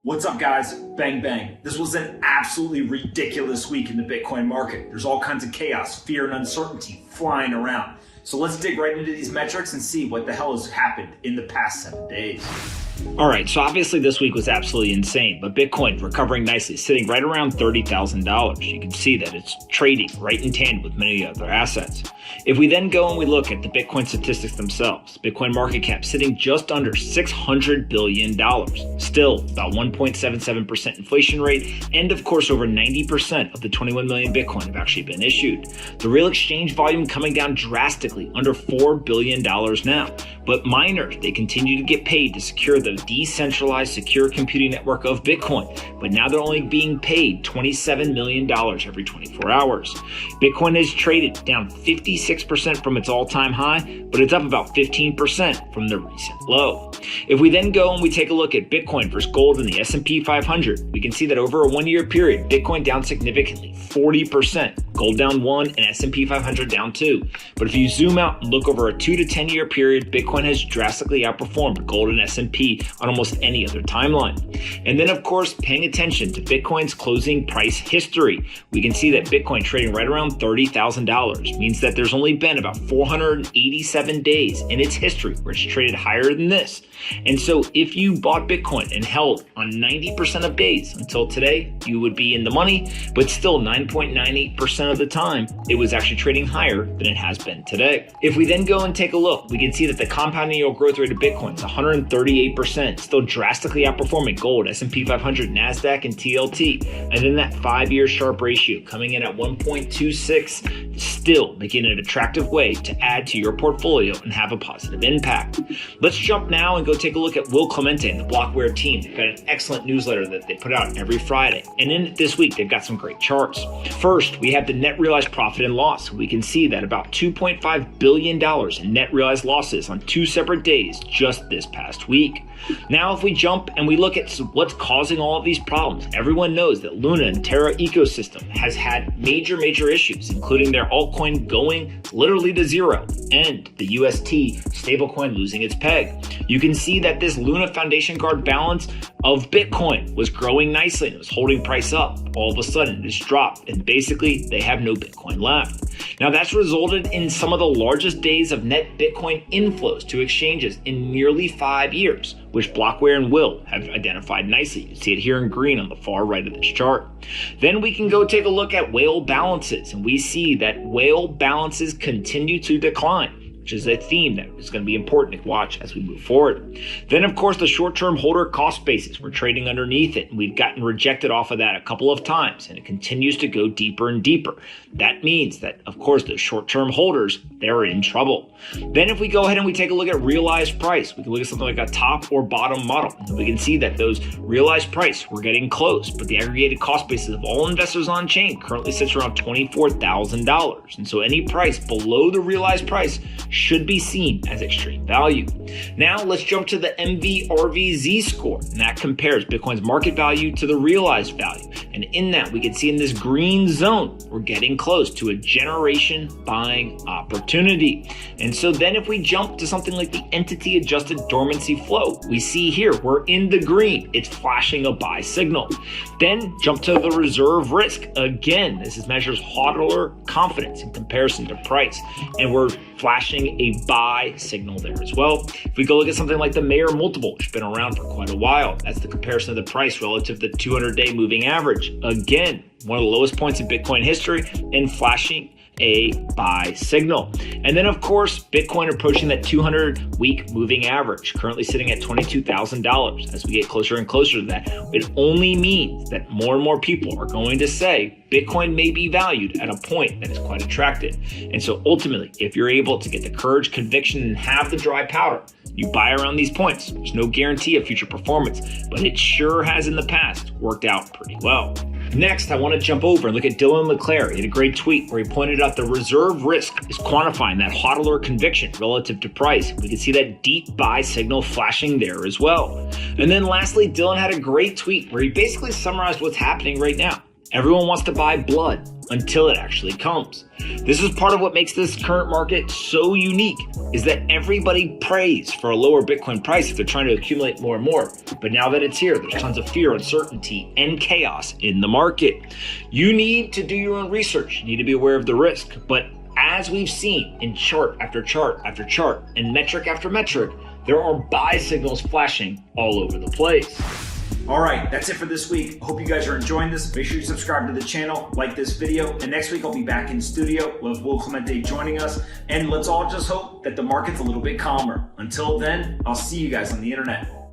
What's up, guys? Bang, bang. This was an absolutely ridiculous week in the Bitcoin market. There's all kinds of chaos, fear, and uncertainty flying around. So let's dig right into these metrics and see what the hell has happened in the past 7 days. All right, so obviously this week was absolutely insane, but Bitcoin recovering nicely, sitting right around $30,000. You can see that it's trading right in tandem with many other assets. If we then go and we look at the Bitcoin statistics themselves, Bitcoin market cap sitting just under $600 billion, still about 1.77% inflation rate, and of course over 90% of the 21 million Bitcoin have actually been issued. The real exchange volume coming down drastically, under $4 billion now. But miners, they continue to get paid to secure the decentralized secure computing network of Bitcoin, but now they're only being paid $27 million every 24 hours. Bitcoin has traded down 56% from its all-time high, but it's up about 15% from the recent low. If we then go and we take a look at Bitcoin versus gold in the S&P 500, we can see that over a 1 year period, Bitcoin down significantly, 40%, gold down 1 and S&P 500 down 2. But if you zoom out and look over a 2 to 10 year period, Bitcoin has drastically outperformed gold and S&P on almost any other timeline. And then of course, paying attention to Bitcoin's closing price history, we can see that Bitcoin trading right around $30,000 means that there's only been about 487 days in its history where it's traded higher than this. And so if you bought Bitcoin and held on 90% of days until today, you would be in the money, but still 9.98% of the time, it was actually trading higher than it has been today. If we then go and take a look, we can see that the compound annual growth rate of Bitcoin is 138%, still drastically outperforming gold, S&P 500, NASDAQ, and TLT. And then that 5-year Sharpe ratio coming in at 1.26, still making it an attractive way to add to your portfolio and have a positive impact. Let's jump now and go take a look at Will Clemente and the Blockware team. They've got an excellent newsletter that they put out every Friday. And in this week, they've got some great charts. First, we have the net realized profit and loss. We can see that about $2.5 billion in net realized losses on 2 separate days just this past week. Now, if we jump and we look at what's causing all of these problems, everyone knows that Luna and Terra ecosystem has had major issues, including their altcoin going literally to zero and the UST stablecoin losing its peg. You can see that this Luna Foundation Guard balance of Bitcoin was growing nicely and it was holding price up. All of a sudden, it's dropped and basically they have no Bitcoin left. Now, that's resulted in some of the largest days of net Bitcoin inflows to exchanges in nearly 5 years, which Blockware and Will have identified nicely. You see it here in green on the far right of this chart. Then we can go take a look at whale balances, and we see that whale balances continue to decline, which is a theme that is going to be important to watch as we move forward. Then, of course, the short-term holder cost basis, we're trading underneath it, and we've gotten rejected off of that a couple of times, and it continues to go deeper and deeper. That means that, of course, those short-term holders, they're in trouble. Then if we go ahead and we take a look at realized price, we can look at something like a top or bottom model, and we can see that those realized price, we're getting close, but the aggregated cost basis of all investors on chain currently sits around $24,000. And so any price below the realized price should be seen as extreme value. Now let's jump to the MVRVZ score, and that compares Bitcoin's market value to the realized value. And in that, we can see in this green zone, we're getting close to a generation buying opportunity. And so then if we jump to something like the entity adjusted dormancy flow, we see here we're in the green. It's flashing a buy signal. Then jump to the reserve risk. Again, this measures hodler confidence in comparison to price, and we're flashing a buy signal there as well. If we go look at something like the Mayer multiple, which has been around for quite a while, that's the comparison of the price relative to the 200-day moving average. Again, one of the lowest points in Bitcoin history, and flashing a buy signal. And then of course, Bitcoin approaching that 200-week moving average, currently sitting at $22,000. As we get closer and closer to that, it only means that more and more people are going to say Bitcoin may be valued at a point that is quite attractive. And so ultimately, if you're able to get the courage, conviction, and have the dry powder, you buy around these points. There's no guarantee of future performance, but it sure has in the past worked out pretty well. Next, I want to jump over and look at Dylan LeClaire. He had a great tweet where he pointed out the reserve risk is quantifying that hodler conviction relative to price. We can see that deep buy signal flashing there as well. And then lastly, Dylan had a great tweet where he basically summarized what's happening right now. Everyone wants to buy blood. until it actually comes. This is part of what makes this current market so unique, is that everybody prays for a lower Bitcoin price if they're trying to accumulate more and more. But now that it's here, there's tons of fear, uncertainty, and chaos in the market. You need to do your own research. You need to be aware of the risk. But as we've seen in chart after chart after chart and metric after metric, there are buy signals flashing all over the place. All right, that's it for this week. I hope you guys are enjoying this. Make sure you subscribe to the channel, like this video, and next week I'll be back in studio. We'll have Will Clemente joining us, and let's all just hope that the market's a little bit calmer. Until then, I'll see you guys on the internet.